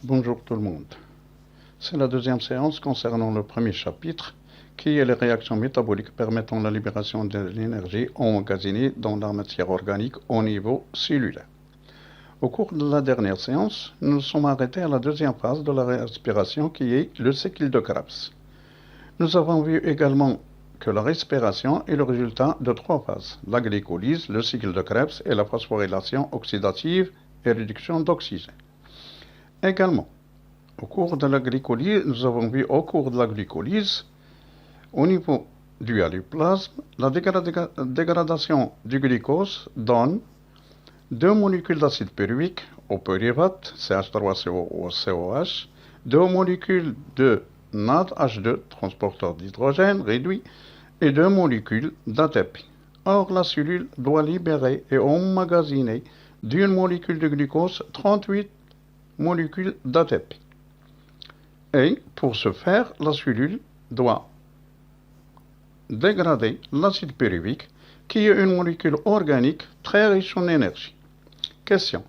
Bonjour tout le monde. C'est la deuxième séance concernant le premier chapitre, qui est les réactions métaboliques permettant la libération de l'énergie emmagasinée dans la matière organique au niveau cellulaire. Au cours de la dernière séance, nous nous sommes arrêtés à la deuxième phase de la respiration qui est le cycle de Krebs. Nous avons vu également que la respiration est le résultat de trois phases, la glycolyse, le cycle de Krebs et la phosphorylation oxydative et réduction d'oxygène. Également, au cours de la glycolyse, nous avons vu au cours de la glycolyse, au niveau du plasme, la dégradation du glucose donne deux molécules d'acide pyruvique au pyruvate, CH3COOH, deux molécules de NADH2, transporteur d'hydrogène réduit, et deux molécules d'ATP. Or, la cellule doit libérer et emmagasiner d'une molécule de glucose 38 molécules d'ATP. Et pour ce faire, la cellule doit dégrader l'acide pyruvique, qui est une molécule organique très riche en énergie. Question.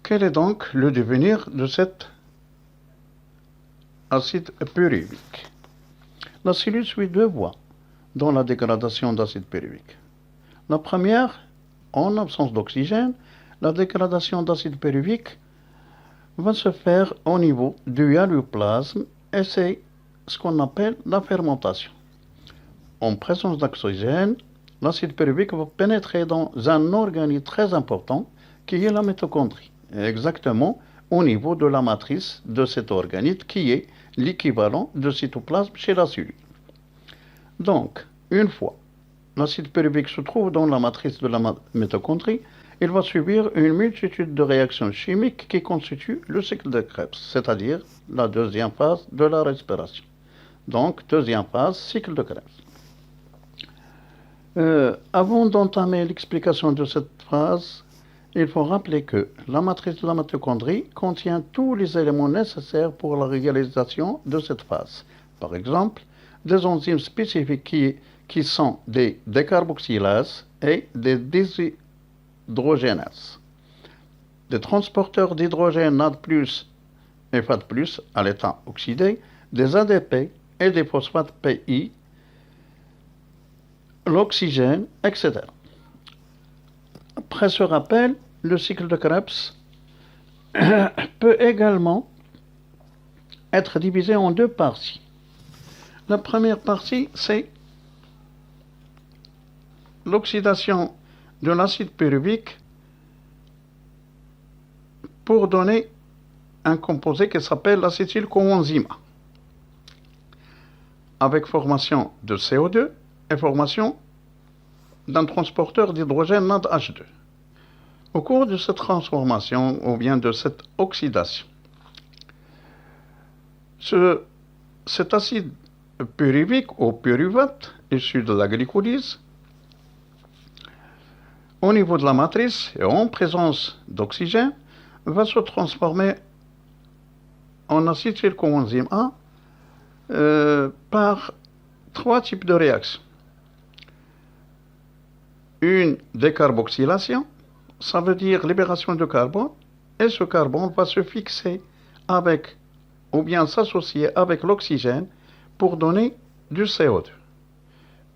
Quel est donc le devenir de cet acide pyruvique? La cellule suit deux voies dans la dégradation d'acide pyruvique. La première, en absence d'oxygène, la dégradation d'acide pyruvique va se faire au niveau du plasme et c'est ce qu'on appelle la fermentation. En présence d'oxygène, l'acide pyruvique va pénétrer dans un organe très important qui est la mitochondrie, exactement au niveau de la matrice de cet organite qui est l'équivalent de cytoplasme chez la cellule. Donc, une fois l'acide pyruvique se trouve dans la matrice de la mitochondrie, il va subir une multitude de réactions chimiques qui constituent le cycle de Krebs, c'est-à-dire la deuxième phase de la respiration. Donc, deuxième phase, cycle de Krebs. Avant d'entamer l'explication de cette phrase, il faut rappeler que la matrice de la mitochondrie contient tous les éléments nécessaires pour la réalisation de cette phase. Par exemple, des enzymes spécifiques qui sont des décarboxylases et des déshydrogénases, des transporteurs d'hydrogène NAD+, et FAD+, à l'état oxydé, des ADP et des phosphates PI, l'oxygène, etc. Après ce rappel, le cycle de Krebs peut également être divisé en deux parties. La première partie, c'est l'oxydation de l'acide pyruvique pour donner un composé qui s'appelle l'acétylcoenzyme A, avec formation de CO2 et formation d'un transporteur d'hydrogène NADH2. Au cours de cette transformation ou bien de cette oxydation, cet acide pyruvique ou pyruvate issu de la glycolyse, au niveau de la matrice et en présence d'oxygène, va se transformer en acétylcoenzyme A par trois types de réactions. Une décarboxylation, ça veut dire libération de carbone, et ce carbone va se fixer avec, ou bien s'associer avec l'oxygène pour donner du CO2.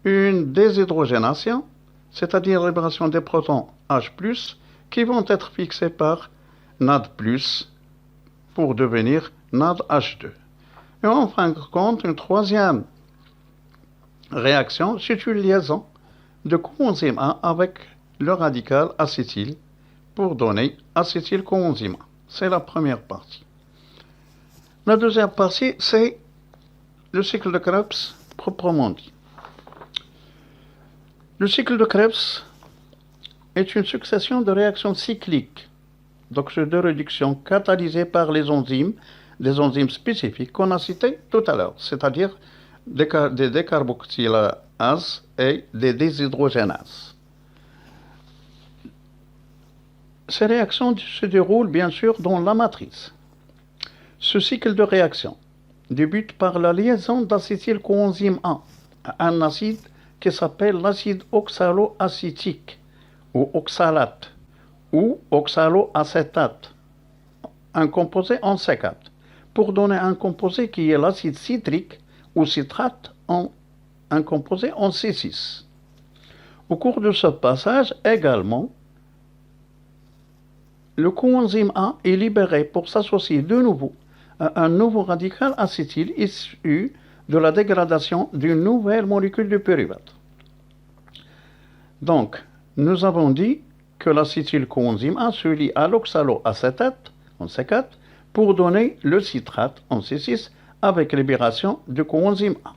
Une déshydrogénation, c'est-à-dire la libération des protons H+, qui vont être fixés par NAD+, pour devenir NADH2. Et en fin de compte, une troisième réaction, c'est une liaison de coenzyme A avec le radical acétyl pour donner acétylcoenzyme A. C'est la première partie. La deuxième partie, c'est le cycle de Krebs proprement dit. Le cycle de Krebs est une succession de réactions cycliques, d'oxyde de réduction catalysées par les enzymes, des enzymes spécifiques qu'on a citées tout à l'heure, c'est-à-dire des décarboxylases et des déshydrogénases. Ces réactions se déroulent bien sûr dans la matrice. Ce cycle de réaction débute par la liaison d'acétylcoenzyme A à un acide qui s'appelle l'acide oxaloacétique ou oxalate ou oxaloacétate un composé en C4 pour donner un composé qui est l'acide citrique ou citrate en un composé en C6. Au cours de ce passage, également, le coenzyme A est libéré pour s'associer de nouveau à un nouveau radical acétyl issu de la dégradation d'une nouvelle molécule de pyruvate. Donc, nous avons dit que l'acétylcoenzyme A se lie à l'oxaloacétate en C4 pour donner le citrate en C6 avec libération du coenzyme A.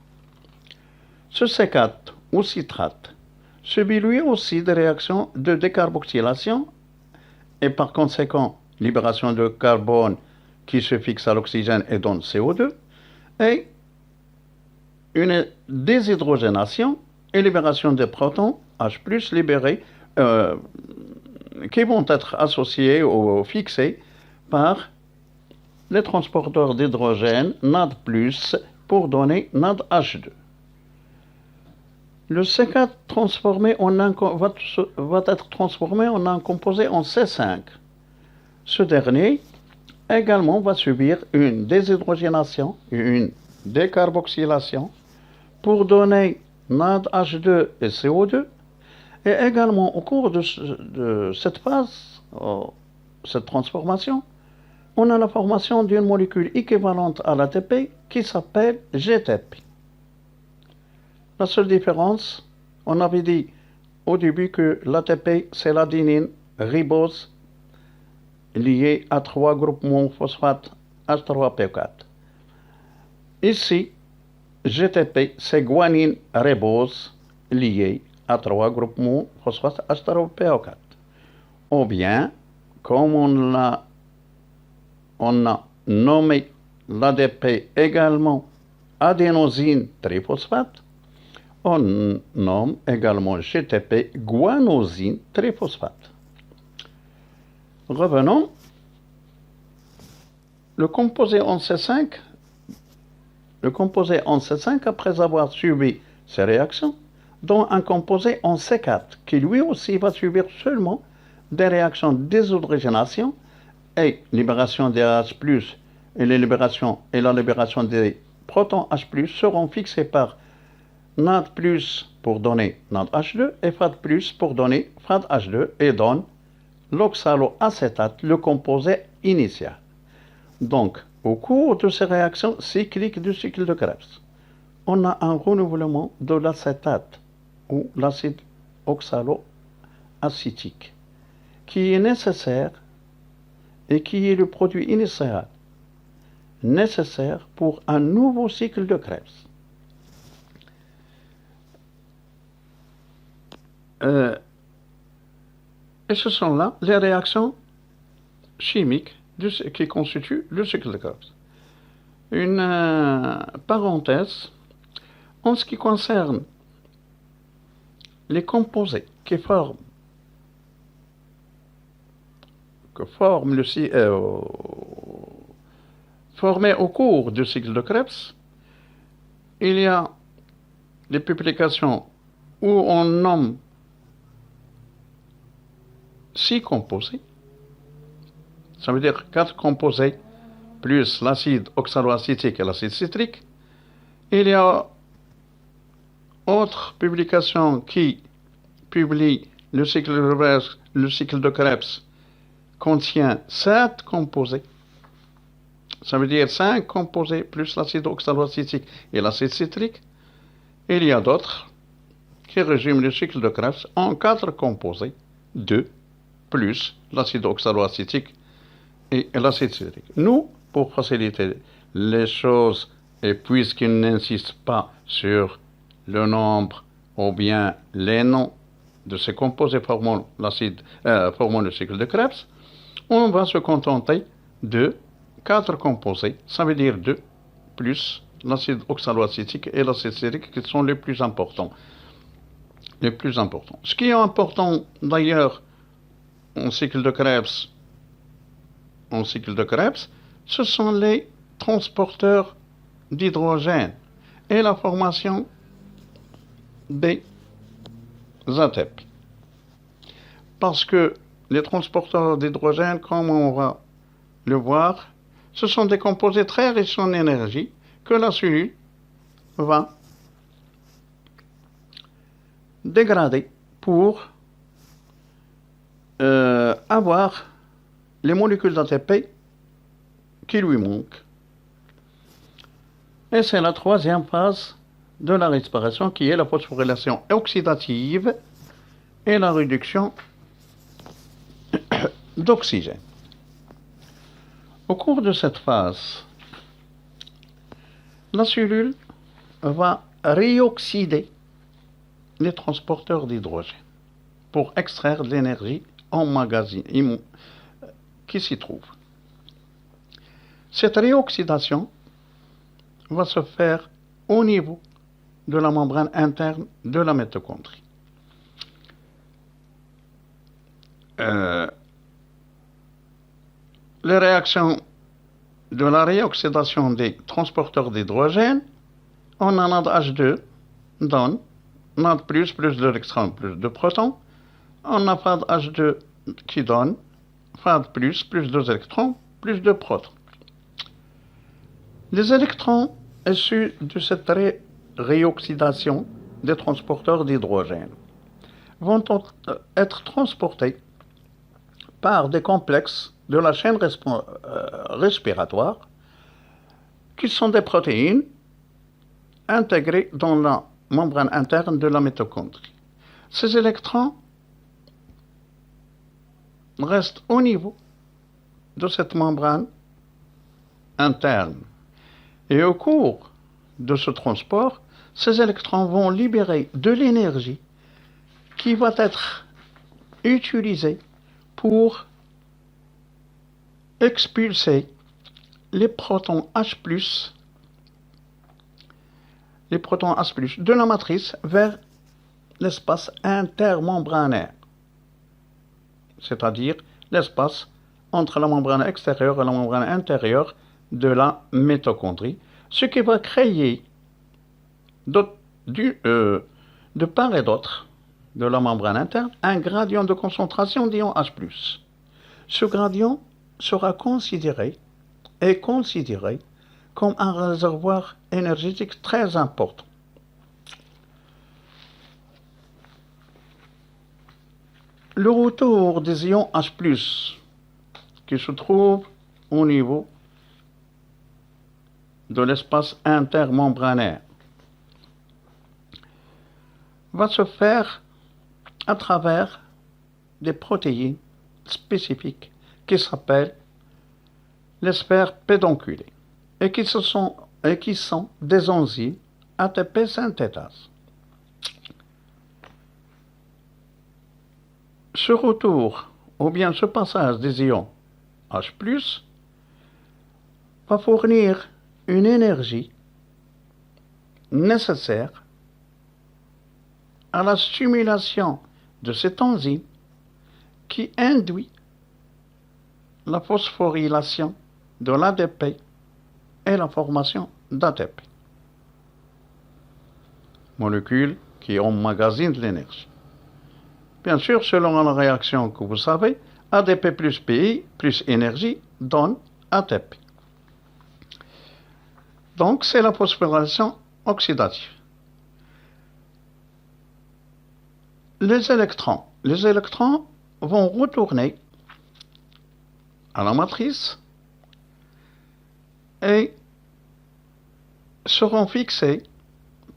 Ce C4 ou citrate subit lui aussi des réactions de décarboxylation et par conséquent libération de carbone qui se fixe à l'oxygène et donne CO2 et une déshydrogénation et libération des protons H+ libérés qui vont être associés ou fixés par les transporteurs d'hydrogène NAD+ pour donner NADH2. Le C4 va être transformé en un composé en C5. Ce dernier également va subir une déshydrogénation et une décarboxylation pour donner NADH2 et CO2. Et également au cours de cette phase, cette transformation, on a la formation d'une molécule équivalente à l'ATP qui s'appelle GTP. La seule différence, on avait dit au début que l'ATP, c'est l'adenine ribose liée à 3 groupements phosphate H3PO4. Ici, GTP, c'est guanine ribose liée à 3 groupements phosphate H3PO4. Ou bien, comme on a nommé l'ADP également adénosine triphosphate, on nomme également GTP guanosine triphosphate. Revenons. Le composé en C5, après avoir subi ces réactions, donne un composé en C4 qui lui aussi va subir seulement des réactions de déshydrogénation et libération des H+ et la libération des protons H+ seront fixés par NAD+ pour donner NADH2 et FAD+ pour donner FADH2 et donne l'oxaloacétate, le composé initial. Donc, au cours de ces réactions cycliques du cycle de Krebs, on a un renouvellement de l'acétate ou l'acide oxaloacétique qui est nécessaire et qui est le produit initial nécessaire pour un nouveau cycle de Krebs. Et ce sont là les réactions chimiques qui constituent le cycle de Krebs. Une parenthèse, en ce qui concerne les composés qui forment formés au cours du cycle de Krebs, il y a des publications où on nomme 6 composés, ça veut dire 4 composés plus l'acide oxaloacétique et l'acide citrique. Il y a autre publication qui publie le cycle de Krebs contient 7 composés. Ça veut dire 5 composés plus l'acide oxaloacétique et l'acide citrique. Il y a d'autres qui résument le cycle de Krebs en 4 composés, 2 plus l'acide oxaloacétique et l'acide citrique. Nous, pour faciliter les choses et puisqu'ils n'insistent pas sur le nombre ou bien les noms de ces composés formant le cycle de Krebs, on va se contenter de 4 composés, ça veut dire 2 plus l'acide oxaloacétique et l'acide citrique qui sont les plus importants. Ce qui est important d'ailleurs en cycle de Krebs, ce sont les transporteurs d'hydrogène et la formation des ATP. Parce que les transporteurs d'hydrogène, comme on va le voir, ce sont des composés très riches en énergie que la cellule va dégrader pour avoir les molécules d'ATP qui lui manquent. Et c'est la troisième phase de la respiration qui est la phosphorylation oxydative et la réduction d'oxygène. Au cours de cette phase, la cellule va réoxyder les transporteurs d'hydrogène pour extraire de l'énergie emmagasinée qui s'y trouve. Cette réoxydation va se faire au niveau de la membrane interne de la mitochondrie. Les réactions de la réoxydation des transporteurs d'hydrogène, on en a H2 donne NAD+, plus d'électrons, plus de protons. On a FAD H2 qui donne FAD+, plus d'électrons, plus de protons. Les électrons issus de cette réoxydation des transporteurs d'hydrogène vont être transportés par des complexes de la chaîne respiratoire qui sont des protéines intégrées dans la membrane interne de la mitochondrie. Ces électrons restent au niveau de cette membrane interne. Et au cours de ce transport, ces électrons vont libérer de l'énergie qui va être utilisée pour expulser les protons H+, de la matrice vers l'espace intermembranaire, c'est-à-dire l'espace entre la membrane extérieure et la membrane intérieure de la mitochondrie, ce qui va créer de part et d'autre de la membrane interne un gradient de concentration d'ion H+. Ce gradient sera considéré comme un réservoir énergétique très important. Le retour des ions H+, qui se trouve au niveau de l'espace intermembranaire, va se faire à travers des protéines spécifiques qui s'appellent les sphères pédonculées et qui sont des enzymes ATP synthétase. Ce retour, ou bien ce passage des ions H+, va fournir une énergie nécessaire à la stimulation de cette enzyme qui induit la phosphorylation de l'ADP et la formation d'ATP, molécule qui emmagasine de l'énergie. Bien sûr, selon la réaction que vous savez, ADP plus PI plus énergie donne ATP. Donc, c'est la phosphorylation oxydative. Les électrons vont retourner à la matrice et seront fixés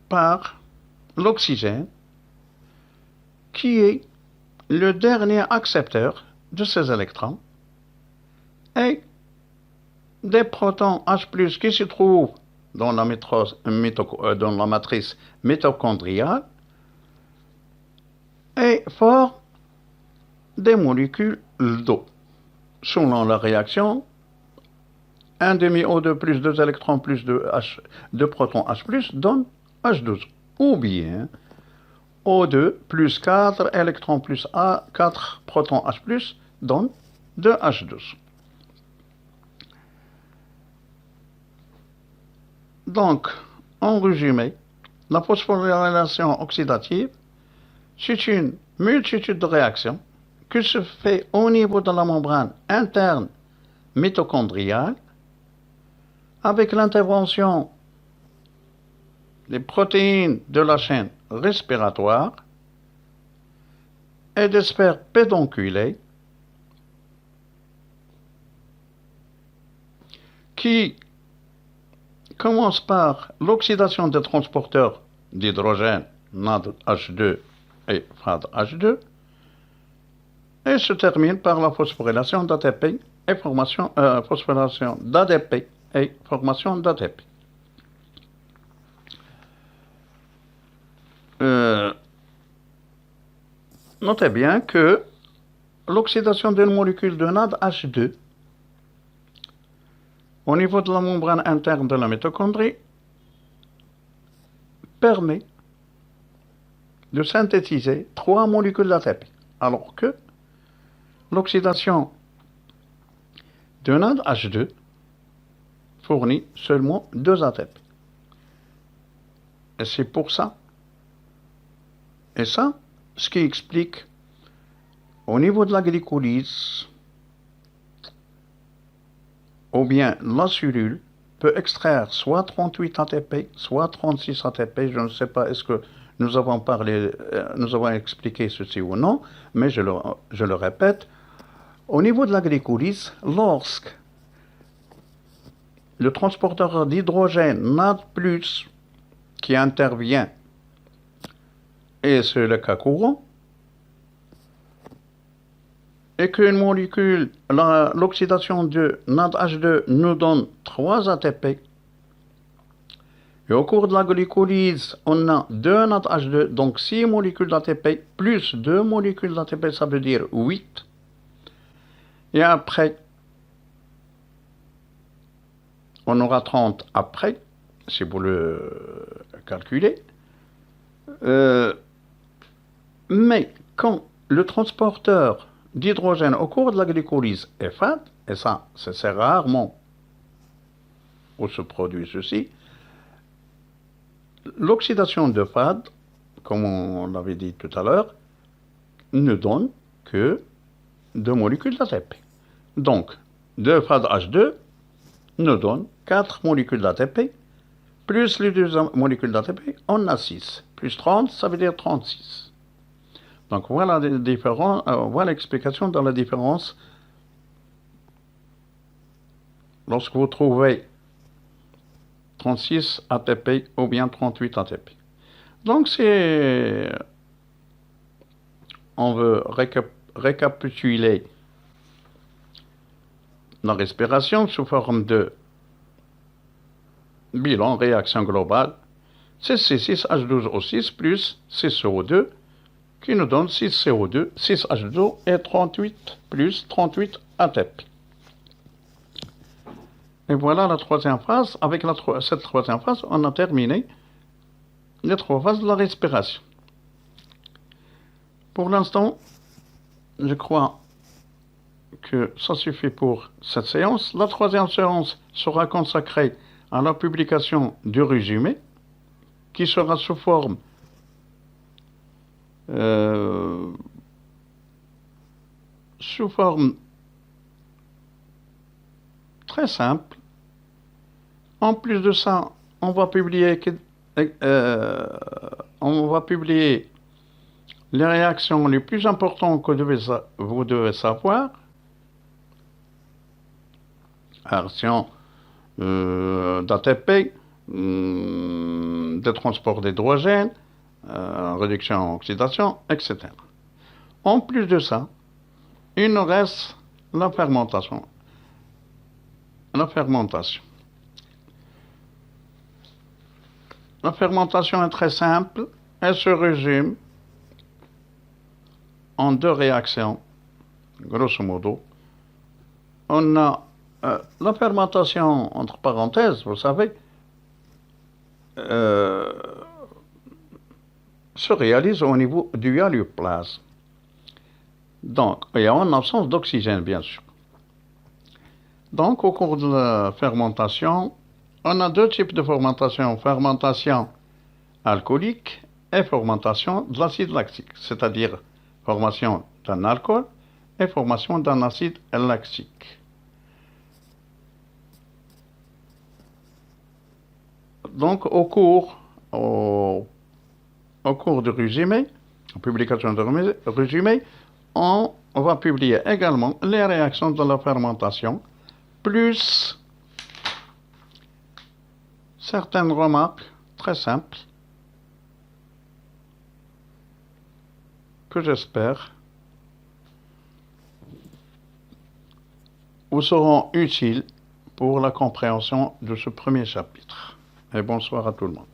par l'oxygène qui est le dernier accepteur de ces électrons et des protons H+ qui se trouvent dans la matrice mitochondriale et forment des molécules d'eau. Selon la réaction, un demi-O2 plus 2 électrons plus 2 protons H+, donne H2O. Ou bien O2 plus 4 électrons plus 4 protons H+, donne 2H2. Donc, en résumé, la phosphorylation oxydative, c'est une multitude de réactions qui se fait au niveau de la membrane interne mitochondriale avec l'intervention des protéines de la chaîne respiratoire et des sphères pédonculées qui commence par l'oxydation des transporteurs d'hydrogène NADH2 et FADH2 et se termine par la phosphorylation d'ATP et phosphorylation d'ADP et formation d'ATP. Notez bien que l'oxydation d'une molécule de NADH2 au niveau de la membrane interne de la mitochondrie permet de synthétiser 3 molécules d'ATP, alors que l'oxydation de NADH2 fournit seulement 2 ATP. Et c'est pour ça. Et ça, ce qui explique au niveau de la glycolyse, ou bien la cellule peut extraire soit 38 ATP, soit 36 ATP. Je ne sais pas, est-ce que nous avons expliqué ceci ou non, mais je le répète. Au niveau de la glycolyse, lorsque le transporteur d'hydrogène NAD+, qui intervient, et c'est le cas courant, et qu'une molécule, l'oxydation de NADH2 nous donne 3 ATP, et au cours de la glycolyse, on a 2 NADH2, donc 6 molécules d'ATP, plus 2 molécules d'ATP, ça veut dire 8. Et après, on aura 30 après, si vous le calculez. Mais quand le transporteur d'hydrogène au cours de la glycolyse est FAD, et ça, c'est rarement où se produit ceci, l'oxydation de FAD, comme on l'avait dit tout à l'heure, ne donne que 2 molécules d'ATP. Donc, 2 FADH2 nous donne 4 molécules d'ATP, plus les 2 molécules d'ATP, on a 6. Plus 30, ça veut dire 36. Donc voilà l'explication dans la différence lorsque vous trouvez 36 ATP ou bien 38 ATP. Donc on veut récapituler la respiration sous forme de bilan, réaction globale, c'est C6H12O6 plus 6CO2 qui nous donne 6CO2, 6H2 et 38 plus 38 ATP. Et voilà la troisième phase. Avec cette troisième phase, on a terminé les 3 phases de la respiration. Pour l'instant, je crois que ça suffit pour cette séance. La troisième séance sera consacrée à la publication du résumé, qui sera sous forme très simple. En plus de ça, on va publier les réactions les plus importantes que vous devez savoir. Réaction d'ATP, de transport d'hydrogène, réduction, oxydation, etc. En plus de ça, il nous reste la fermentation. La fermentation est très simple. Elle se résume en 2 réactions, grosso modo. On a la fermentation, entre parenthèses, vous savez, se réalise au niveau du hyaloplasme. Donc, et en absence d'oxygène, bien sûr. Donc, au cours de la fermentation, on a 2 types de fermentation. Fermentation alcoolique et fermentation de l'acide lactique, c'est-à-dire formation d'un alcool et formation d'un acide lactique. Donc, au cours du résumé, en publication de résumé, on va publier également les réactions de la fermentation, plus certaines remarques très simples que j'espère vous seront utiles pour la compréhension de ce premier chapitre. Et bonsoir à tout le monde.